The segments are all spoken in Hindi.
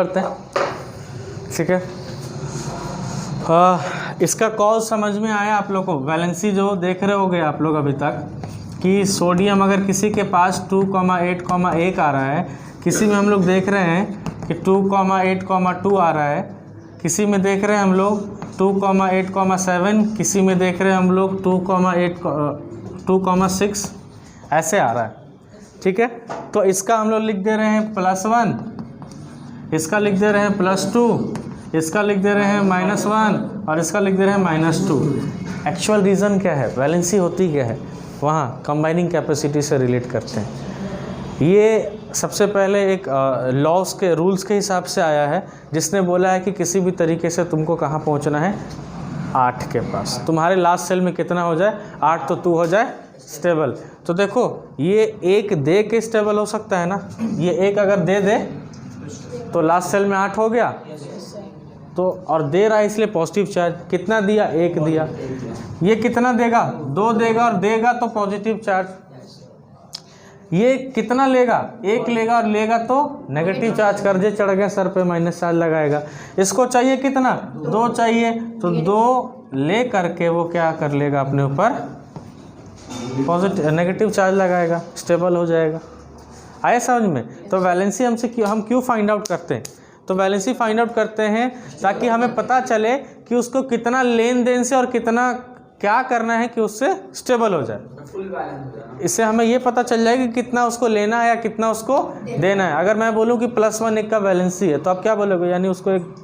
करते हैं, ठीक है। इसका कॉज समझ में आया आप लोग को? वैलेंसी जो देख रहे होगे आप लोग अभी तक कि सोडियम अगर किसी के पास 2,8,1 आ रहा है, किसी में हम लोग देख रहे हैं कि 2,8,2 आ रहा है, किसी में देख रहे हैं हम लोग 2,8,7, किसी में देख रहे हैं हम लोग 2,6 ऐसे आ रहा है, ठीक है। तो इसका हम लोग लिख दे रहे हैं +1, इसका लिख दे रहे हैं +2, इसका लिख दे रहे हैं -1 और इसका लिख दे रहे हैं -2। एक्चुअल रीज़न क्या है? वैलेंसी होती क्या है? वहाँ कंबाइनिंग कैपेसिटी से रिलेट करते हैं। ये सबसे पहले एक लॉस के रूल्स के हिसाब से आया है, जिसने बोला है कि किसी भी तरीके से तुमको कहाँ पहुँचना है, 8 के पास। तुम्हारे लास्ट सेल में कितना हो जाए? 8, तो 2 हो जाए स्टेबल। तो देखो ये 1 दे के स्टेबल हो सकता है ना, ये 1 अगर दे दे तो लास्ट सेल में 8 हो गया, तो और दे रहा है इसलिए पॉजिटिव चार्ज। कितना दिया? 1 दिया। ये कितना देगा? 2 देगा और देगा तो पॉजिटिव चार्ज। ये कितना लेगा? 1 लेगा और लेगा तो नेगेटिव चार्ज। कर्जे चढ़ गए सर पे, माइनस चार्ज लगाएगा। इसको चाहिए कितना? 2 चाहिए, तो 2 ले करके वो क्या कर लेगा अपने ऊपर? नेगेटिव चार्ज लगाएगा, स्टेबल हो जाएगा। आए समझ में? तो वैलेंसी हम क्यों फाइंड आउट करते हैं? तो वैलेंसी फाइंड आउट करते हैं ताकि हमें पता चले कि उसको कितना लेन देन से और कितना क्या करना है कि उससे स्टेबल हो जाए। इससे हमें ये पता चल जाएगा कि कितना उसको लेना है या कितना उसको देना है। अगर मैं बोलूँ कि +1 1 का वैलेंसी है, तो आप क्या बोलोगे? यानी उसको एक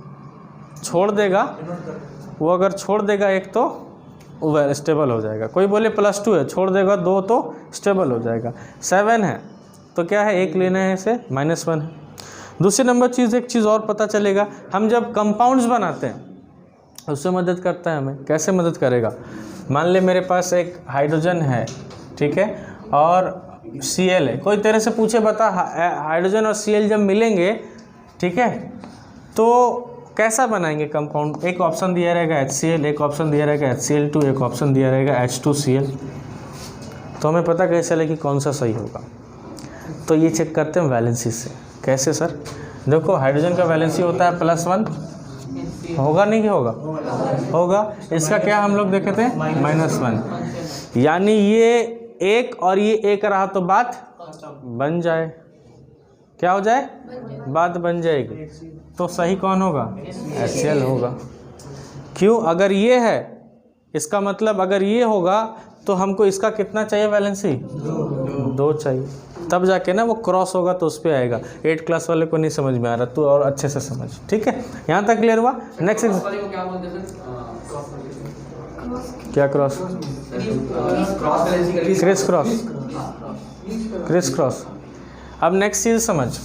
छोड़ देगा, वो अगर छोड़ देगा 1 तो वो स्टेबल हो जाएगा। कोई बोले +2 है, छोड़ देगा 2 तो स्टेबल हो जाएगा। 7 है तो क्या है? 1 लेना है, इसे -1 है। दूसरी नंबर एक चीज़ और पता चलेगा, हम जब कंपाउंड्स बनाते हैं उससे मदद करता है हमें। कैसे मदद करेगा? मान ले मेरे पास एक हाइड्रोजन है, ठीक है, और Cl है। कोई तेरे से पूछे बता हाइड्रोजन और Cl जब मिलेंगे, ठीक है, तो कैसा बनाएंगे कंपाउंड? एक ऑप्शन दिया रहेगा HCl, एक ऑप्शन दिया रहेगा HCl2, एक ऑप्शन दिया रहेगा H2Cl। तो हमें पता कैसे चले कि कौन सा सही होगा? तो ये चेक करते हैं वैलेंसी से। कैसे सर? देखो हाइड्रोजन का वैलेंसी होता है +1, होगा नहीं कि होगा? होगा। इसका क्या हम लोग देखे थे? -1। यानी ये 1 और ये 1 रहा तो बात बन जाए। क्या हो जाए? बात बन जाएगी। तो सही कौन होगा? HCl होगा। क्यों? अगर ये है, इसका मतलब अगर ये होगा तो हमको इसका कितना चाहिए वैलेंसी? 2 चाहिए, तब जाके ना वो क्रॉस होगा तो उस पर आएगा। 8 क्लास वाले को नहीं समझ में आ रहा, तू और अच्छे से समझ, ठीक है। यहाँ तक क्लियर हुआ? नेक्स्ट क्या क्रॉस? Criss cross. अब नेक्स्ट चीज़ समझ,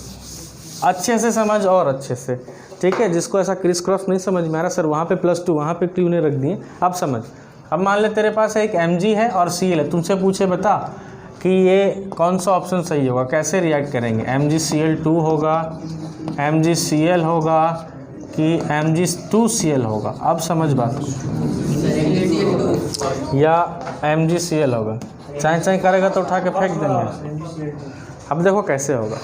अच्छे से समझ और अच्छे से, ठीक है। जिसको ऐसा क्रिस क्रॉस नहीं समझ में आ रहा, सर वहाँ पे +2 वहाँ पे क्यों नहीं रख दिए, अब समझ। अब मान ले तेरे पास एक Mg है और Cl है, तुमसे पूछे बता कि ये कौन सा ऑप्शन सही होगा, कैसे रिएक्ट करेंगे? MgCl2 होगा, MgCl होगा कि Mg2Cl होगा? अब समझ बात को। या MgCl होगा, चाहे करेगा तो उठा के फेंक देंगे। अब देखो कैसे होगा।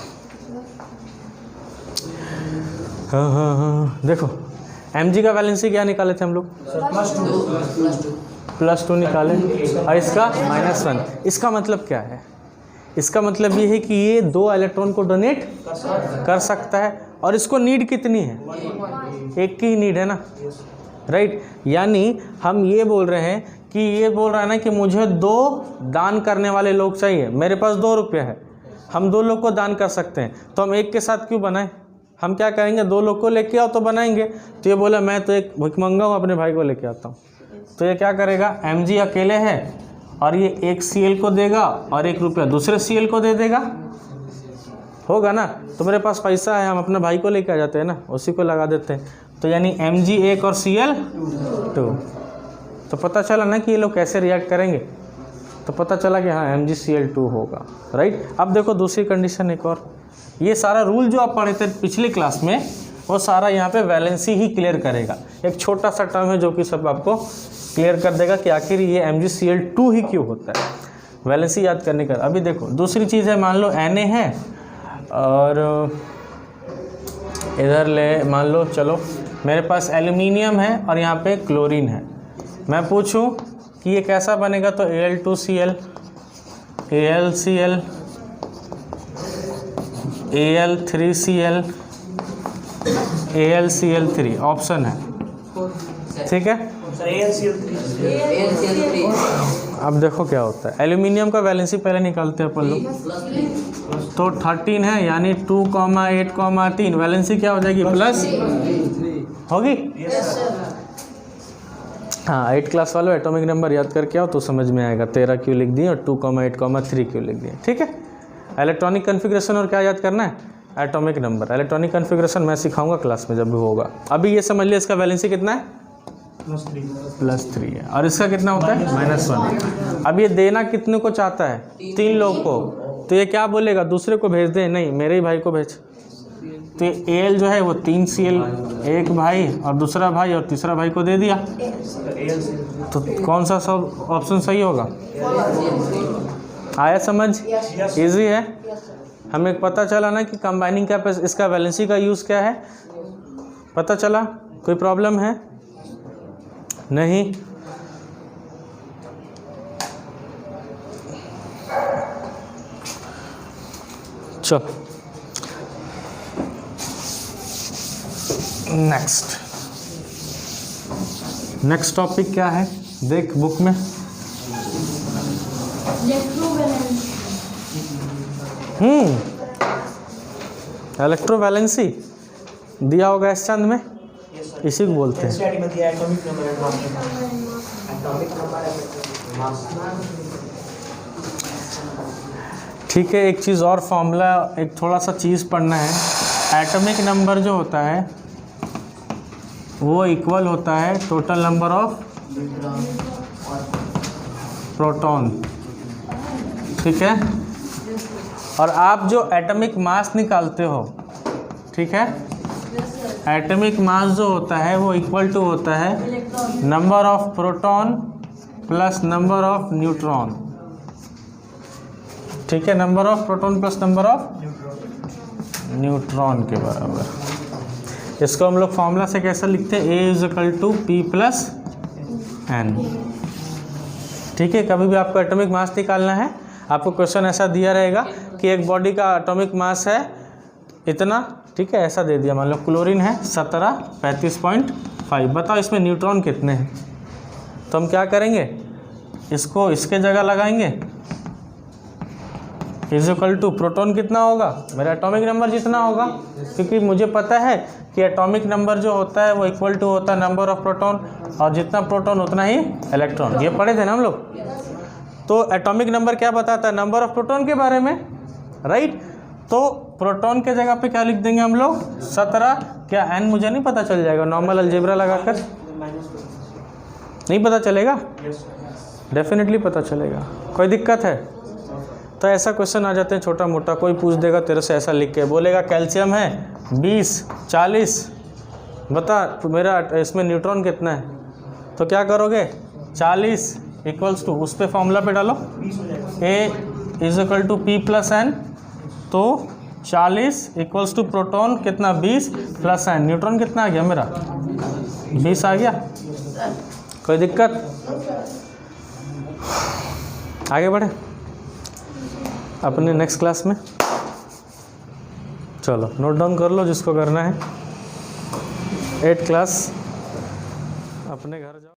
हाँ, देखो Mg का वैलेंसी क्या निकाले थे हम लोग? +2 निकाले, और इसका -1। इसका मतलब क्या है? इसका मतलब ये है कि ये 2 इलेक्ट्रॉन को डोनेट कर सकता है, और इसको नीड कितनी है? 1 की नीड है ना, राइट। यानी हम ये बोल रहे हैं कि ये बोल रहा है ना कि मुझे 2 दान करने वाले लोग चाहिए। मेरे पास 2 रुपये है, हम 2 लोग को दान कर सकते हैं, तो हम 1 के साथ क्यों बनाएं? हम क्या करेंगे? 2 लोग को लेके आओ तो बनाएंगे। तो ये बोला मैं तो एक भिखमंगा हूँ, अपने भाई को लेके आता हूँ। तो ये क्या करेगा? Mg अकेले है और ये 1 Cl को देगा और 1 रुपया दूसरे Cl को दे देगा, होगा ना। तो मेरे पास पैसा है, हम अपने भाई को लेके आ जाते हैं ना, उसी को लगा देते हैं। तो यानी Mg 1 और Cl 2। तो पता चला ना कि ये लोग कैसे रिएक्ट करेंगे। तो पता चला कि हाँ MgCl2 होगा, राइट। अब देखो दूसरी कंडीशन एक और, ये सारा रूल जो आप पढ़े थे पिछली क्लास में, वो सारा यहाँ पे वैलेंसी ही क्लियर करेगा। एक छोटा सा टर्म है जो कि सब आपको क्लियर कर देगा कि आखिर ये MgCl2 ही क्यों होता है। वैलेंसी याद करने का। अभी देखो दूसरी चीज़ है, मान लो Na है और इधर ले, मान लो चलो मेरे पास एल्युमिनियम है और यहाँ पे क्लोरीन है। मैं पूछूं कि ये कैसा बनेगा, तो Al2Cl, AlCl, Al3Cl, AlCl3 option है, ठीक है। अब देखो क्या होता है, एल्यूमिनियम का वैलेंसी पहले निकालते हैं अपन लोग। तो 13 है, यानी 2, 8, 3 वैलेंसी क्या हो जाएगी, प्लस होगी। हाँ, 8 क्लास वालों एटॉमिक नंबर याद करके आओ तो समझ में आएगा। 13 क्यों लिख दिए और 2, 8, 3 क्यों लिख दिए, ठीक है। इलेक्ट्रॉनिक कन्फिग्रेशन और क्या याद करना है, एटॉमिक नंबर। इलेक्ट्रॉनिक कन्फिग्रेशन मैं सिखाऊंगा क्लास में जब भी होगा। अभी ये समझ लिया इसका वैलेंसी कितना है, +3 है, और इसका कितना होता है, -1। अब ये देना कितने को चाहता है, 3 लोग को, तो ये क्या बोलेगा, दूसरे को भेज दे, नहीं मेरे ही भाई को भेज। तो ये Al जो है वो 3Cl, एक भाई और दूसरा भाई और तीसरा भाई को दे दिया। तो कौन सा सब ऑप्शन सही होगा, आया समझ, इजी है। हमें पता चला ना कि कंबाइनिंग का इसका वैलेंसी का यूज़ क्या है, पता चला। कोई प्रॉब्लम है, नहीं। चलो नेक्स्ट टॉपिक क्या है, देख बुक में। इलेक्ट्रोवैलेंसी दिया होगा इस चंद में, इसी को बोलते हैं। ठीक है, एक चीज़ और फॉर्मूला, एक थोड़ा सा चीज़ पढ़ना है। एटॉमिक नंबर जो होता है वो इक्वल होता है टोटल नंबर ऑफ प्रोटॉन, ठीक है। और आप जो एटॉमिक मास निकालते हो, ठीक है, एटॉमिक मास जो होता है वो इक्वल टू होता है number of proton plus number of neutron, ठीक है। Number of proton plus number of neutron के बराबर। इसको हम लोग फॉर्मूला से कैसे लिखते हैं, A = P + N, ठीक है। कभी भी आपको एटॉमिक मास निकालना है, आपको क्वेश्चन ऐसा दिया रहेगा कि एक बॉडी का एटॉमिक मास है इतना, ठीक है, ऐसा दे दिया। मान लो क्लोरीन है 17, 35.5, बताओ इसमें न्यूट्रॉन कितने हैं। तो हम क्या करेंगे, इसको इसके जगह लगाएंगे, = प्रोटॉन कितना होगा, मेरा एटॉमिक नंबर जितना होगा, क्योंकि मुझे पता है कि एटॉमिक नंबर जो होता है वो इक्वल टू होता है नंबर ऑफ प्रोटॉन, और जितना प्रोटॉन उतना ही इलेक्ट्रॉन। ये पढ़े थे ना हम लोग। तो एटॉमिक नंबर क्या बताता है, नंबर ऑफ प्रोटॉन के बारे में, राइट। तो प्रोटॉन के जगह पे क्या लिख देंगे हम लोग, 17। क्या n मुझे नहीं पता चल जाएगा नॉर्मल अलजेब्रा लगाकर, नहीं पता चलेगा, डेफिनेटली पता चलेगा। कोई दिक्कत है तो ऐसा क्वेश्चन आ जाते हैं छोटा मोटा, कोई पूछ देगा तेरे से ऐसा लिख के, बोलेगा कैल्शियम है 20, 40, बता तो मेरा इसमें न्यूट्रॉन कितना है। तो क्या करोगे, 40 = उस पर फॉर्मूला पे डालो, A = P + N, तो 40 = प्रोटॉन कितना, 20 + N, न्यूट्रॉन कितना आ गया मेरा, 20 आ गया। कोई दिक्कत, आगे बढ़े अपने नेक्स्ट क्लास में। चलो नोट डाउन कर लो जिसको करना है। 8 क्लास अपने घर जाओ।